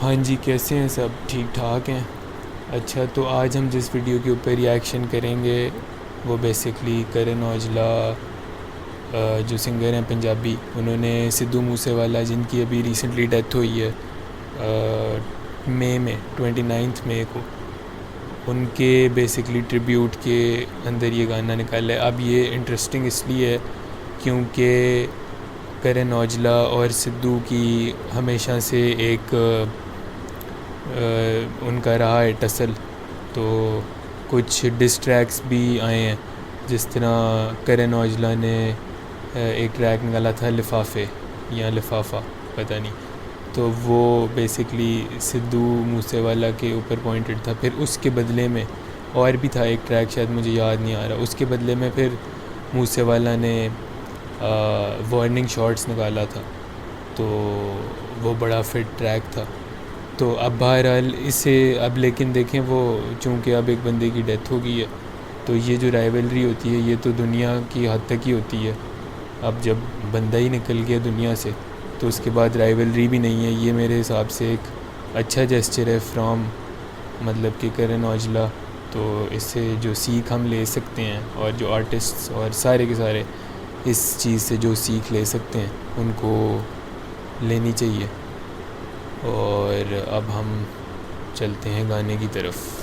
हाँ जी, कैसे हैं सब? ठीक ठाक हैं। अच्छा, तो आज हम जिस वीडियो के ऊपर रिएक्शन करेंगे वो बेसिकली करण औजला, जो सिंगर हैं पंजाबी, उन्होंने सिद्धू मूसेवाला जिनकी अभी रिसेंटली डेथ हुई है मई में 29 मई को, उनके बेसिकली ट्रिब्यूट के अंदर ये गाना निकाला है। अब ये इंटरेस्टिंग इसलिए है क्योंकि करण औजला और सिद्धू की हमेशा से एक उनका रहा है टसल। तो कुछ डिस ट्रैक्स भी आए हैं, जिस तरह करण औजला ने एक ट्रैक निकाला था लिफाफे या लिफाफा, पता नहीं, तो वो बेसिकली सिद्धू मूसेवाला के ऊपर पॉइंटेड था। फिर उसके बदले में और भी था एक ट्रैक, शायद मुझे याद नहीं आ रहा, उसके बदले में फिर मूसेवाला ने वार्निंग शॉट्स निकाला था, तो वो बड़ा फिट ट्रैक था। तो अब बहरहाल इसे अब लेकिन देखें, वो चूँकि अब एक बंदे की डेथ हो गई है, तो ये जो राइवलरी होती है ये तो दुनिया की हद तक ही होती है। अब जब बंदा ही निकल गया दुनिया से तो उसके बाद राइवलरी भी नहीं है। ये मेरे हिसाब से एक अच्छा जेस्चर है फ्रॉम मतलब कि करण औजला। तो इससे जो सीख हम ले सकते हैं, और जो आर्टिस्ट्स और सारे के सारे इस चीज़ से जो सीख ले सकते हैं उनको लेनी चाहिए। और अब हम चलते हैं गाने की तरफ।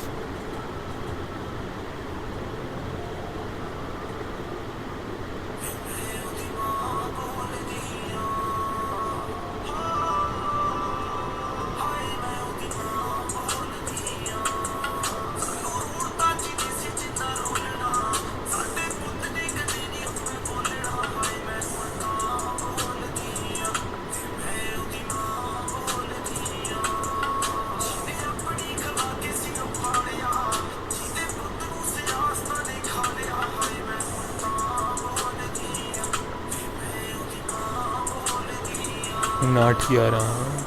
नाट किया रहा हूँ।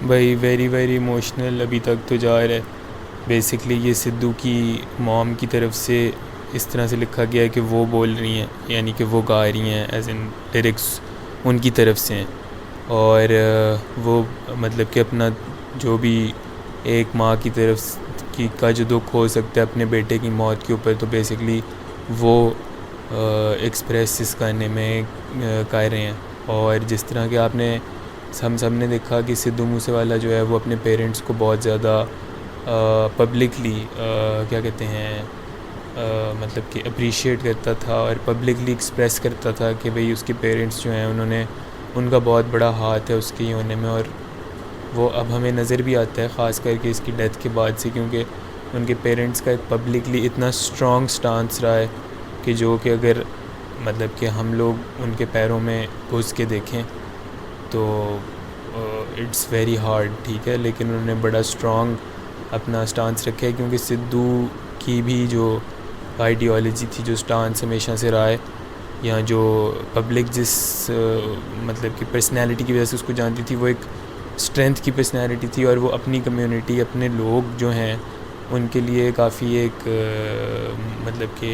भाई वेरी वेरी इमोशनल अभी तक तो जा रहा है। बेसिकली ये सिद्धू की मॉम की तरफ से इस तरह से लिखा गया है कि वो बोल रही हैं, यानी कि वो गा रही हैं, एज इन लिरिक्स उनकी तरफ से हैं। और वो मतलब कि अपना जो भी एक माँ की तरफ की का जो दुख हो सकता है अपने बेटे की मौत के ऊपर, तो बेसिकली वो एक्सप्रेस इस गाने में कर रहे हैं। और जिस तरह के आपने हम सब ने देखा कि सिद्धू मूसेवाला जो है वो अपने पेरेंट्स को बहुत ज़्यादा पब्लिकली क्या कहते हैं, मतलब कि अप्रिशिएट करता था और पब्लिकली एक्सप्रेस करता था कि भाई उसके पेरेंट्स जो हैं उन्होंने उनका बहुत बड़ा हाथ है उसके होने में। और वो अब हमें नज़र भी आता है ख़ास करके इसकी डेथ के बाद से, क्योंकि उनके पेरेंट्स का एक पब्लिकली इतना स्ट्रॉन्ग स्टांस रहा है कि जो कि अगर मतलब कि हम लोग उनके पैरों में घुस के देखें तो इट्स वेरी हार्ड, ठीक है, लेकिन उन्होंने बड़ा स्ट्रॉन्ग अपना स्टांस रखा है। क्योंकि सिद्धू की भी जो आइडियोलॉजी थी, जो स्टांस हमेशा से रहा है, या जो पब्लिक जिस मतलब कि पर्सनैलिटी की वजह से उसको जानती थी, वो एक स्ट्रेंथ की पर्सनैलिटी थी। और वो अपनी कम्युनिटी, अपने लोग जो हैं उनके लिए काफ़ी एक मतलब कि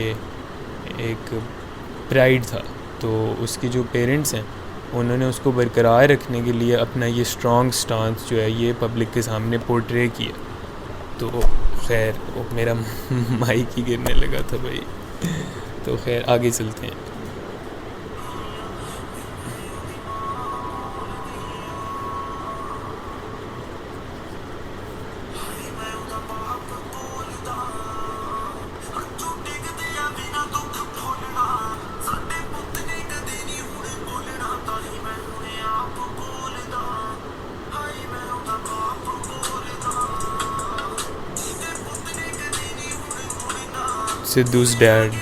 एक प्राइड था। तो उसके जो पेरेंट्स हैं उन्होंने उसको बरकरार रखने के लिए अपना ये स्ट्रॉन्ग स्टांस जो है ये पब्लिक के सामने पोर्ट्रे किया। तो खैर वो मेरा माइक ही गिरने लगा था भाई। तो खैर आगे चलते हैं। Sidhu's dad.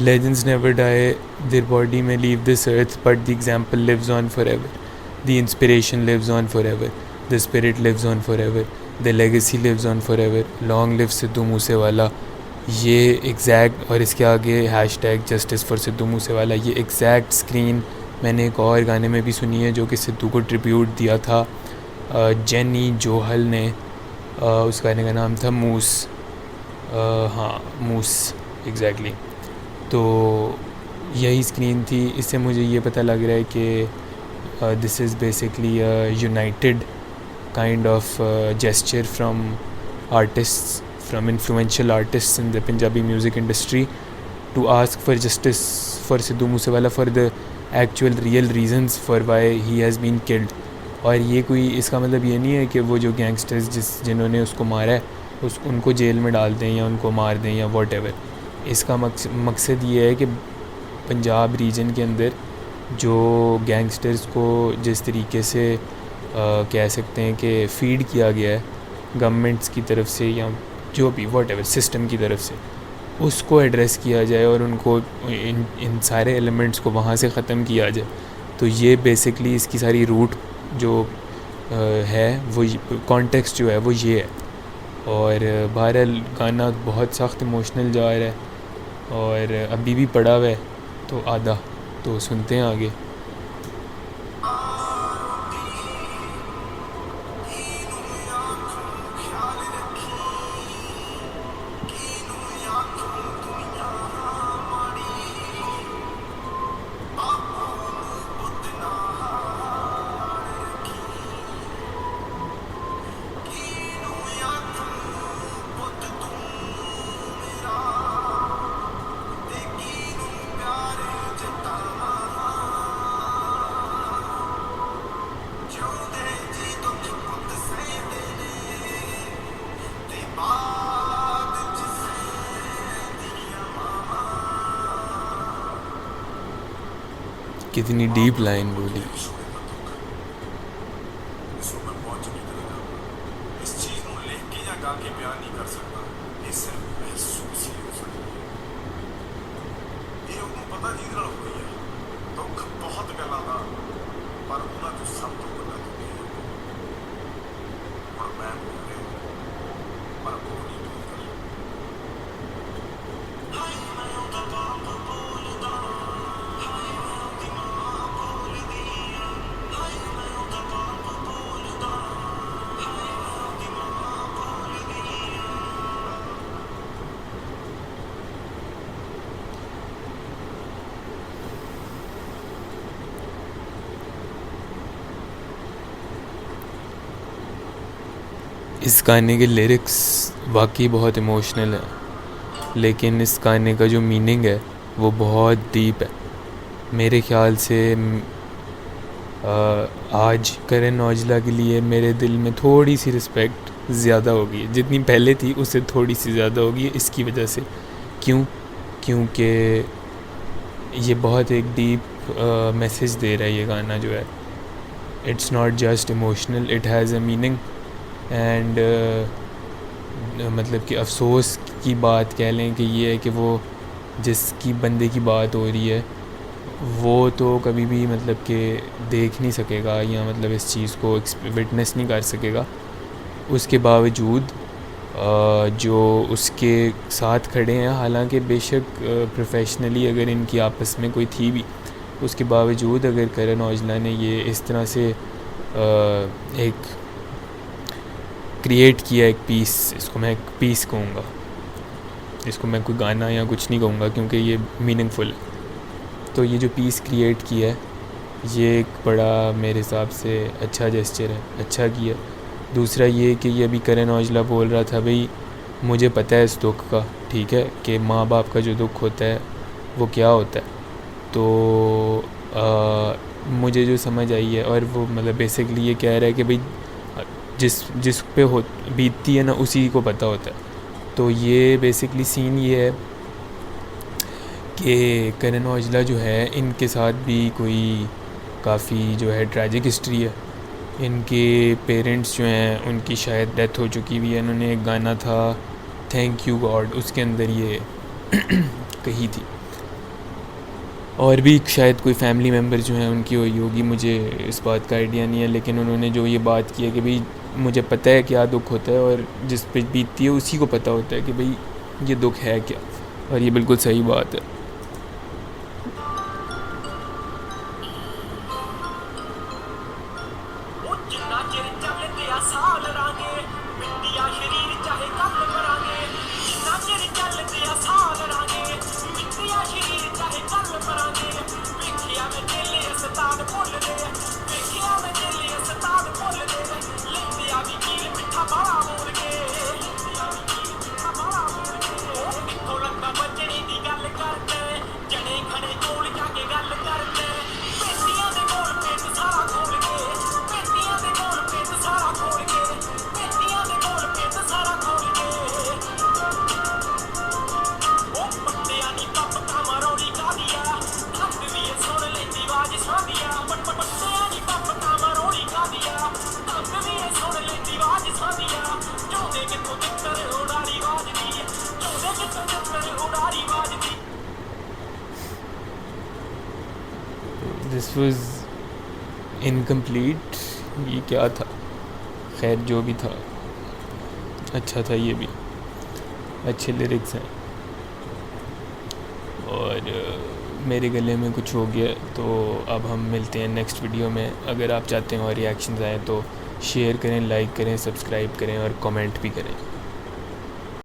Legends never die, their body may leave this earth, but the example lives on forever. The inspiration lives on forever. The spirit lives on forever. The legacy lives on forever. Long live Sidhu Moosewala. ये exact, और इसके आगे hashtag justice for Sidhu Moosewala, ये exact screen मैंने एक और गाने में भी सुनी है जो कि सिद्धू को ट्रिब्यूट दिया था जेनी जोहल ने. उस गाने का नाम था मूस. हाँ, मूस एग्जैक्टली. तो यही स्क्रीन थी. इससे मुझे ये पता लग रहा है कि this is basically united kind of gesture from artists, from influential artists in the Punjabi music industry to ask for justice for Sidhu Moosewala for the actual real reasons for why he has been killed. और ये कोई, इसका मतलब ये नहीं है कि वो जो गैंगस्टर्स जिन्होंने उसको मारा है उनको जेल में डाल दें या उनको मार दें या वॉट एवर. इसका मकसद ये है कि पंजाब रीजन के अंदर जो गैंगस्टर्स को जिस तरीके से कह सकते हैं कि फ़ीड किया गया है गवर्नमेंट्स की तरफ से या जो भी वॉट एवर सिस्टम की तरफ से, उसको एड्रेस किया जाए और उनको इन सारे एलिमेंट्स को वहाँ से ख़त्म किया जाए. तो ये बेसिकली इसकी सारी रूट जो है वो कॉन्टेक्स्ट जो है वो ये है. और बहरहाल गाना बहुत सख्त इमोशनल जा रहा है और अभी भी पड़ा हुआ है तो आधा, तो सुनते हैं आगे. कितनी डीप लाइन बोली. इस गाने के लिरिक्स वाकई बहुत इमोशनल हैं, लेकिन इस गाने का जो मीनिंग है वो बहुत डीप है. मेरे ख़्याल से आज करण औजला के लिए मेरे दिल में थोड़ी सी रिस्पेक्ट ज़्यादा हो गई है. जितनी पहले थी उससे थोड़ी सी ज़्यादा हो गई है इसकी वजह से. क्योंकि ये बहुत एक डीप मैसेज दे रहा है ये गाना जो है. It's not just emotional, it has a meaning. And मतलब कि अफसोस की बात कह लें कि ये है कि वो जिसकी बंदे की बात हो रही है वो तो कभी भी मतलब कि देख नहीं सकेगा या मतलब इस चीज़ को विटनेस नहीं कर सकेगा. उसके बावजूद जो उसके साथ खड़े हैं, हालांकि बेशक प्रोफेशनली अगर इनकी आपस में कोई थी भी, उसके बावजूद अगर करण औजला ने ये इस तरह से एक क्रिएट किया एक पीस, इसको मैं एक पीस कहूँगा, इसको मैं कोई गाना या कुछ नहीं कहूँगा क्योंकि ये मीनिंगफुल है. तो ये जो पीस क्रिएट किया है ये एक बड़ा मेरे हिसाब से अच्छा जेस्चर है, अच्छा किया. दूसरा ये कि ये अभी करण औजला बोल रहा था भाई मुझे पता है इस दुख का, ठीक है, कि माँ बाप का जो दुख होता है वो क्या होता है. तो मुझे जो समझ आई है, और वो मतलब बेसिकली ये कह रहा है कि भाई जिस पे हो बीतती है ना उसी को पता होता है. तो ये बेसिकली सीन ये है कि करण औजला जो है इनके साथ भी कोई काफ़ी जो है ट्रैजिक हिस्ट्री है. इनके पेरेंट्स जो हैं उनकी शायद डेथ हो चुकी हुई है. इन्होंने एक गाना था थैंक यू गॉड, उसके अंदर ये कही थी और भी शायद कोई फैमिली मेम्बर जो हैं उनकी हुई होगी, मुझे इस बात का आइडिया नहीं है, लेकिन उन्होंने जो ये बात की है कि भाई मुझे पता है क्या दुख होता है और जिस पे बीतती है उसी को पता होता है कि भाई ये दुख है क्या, और ये बिल्कुल सही बात है। दिस वॉज इनकम्प्लीट, ये क्या था, खैर जो भी था अच्छा था, ये भी अच्छे लिरिक्स हैं। और मेरे गले में कुछ हो गया, तो अब हम मिलते हैं नेक्स्ट वीडियो में। अगर आप चाहते हैं और रिएक्शंस आएँ तो शेयर करें, लाइक करें, सब्सक्राइब करें और कमेंट भी करें।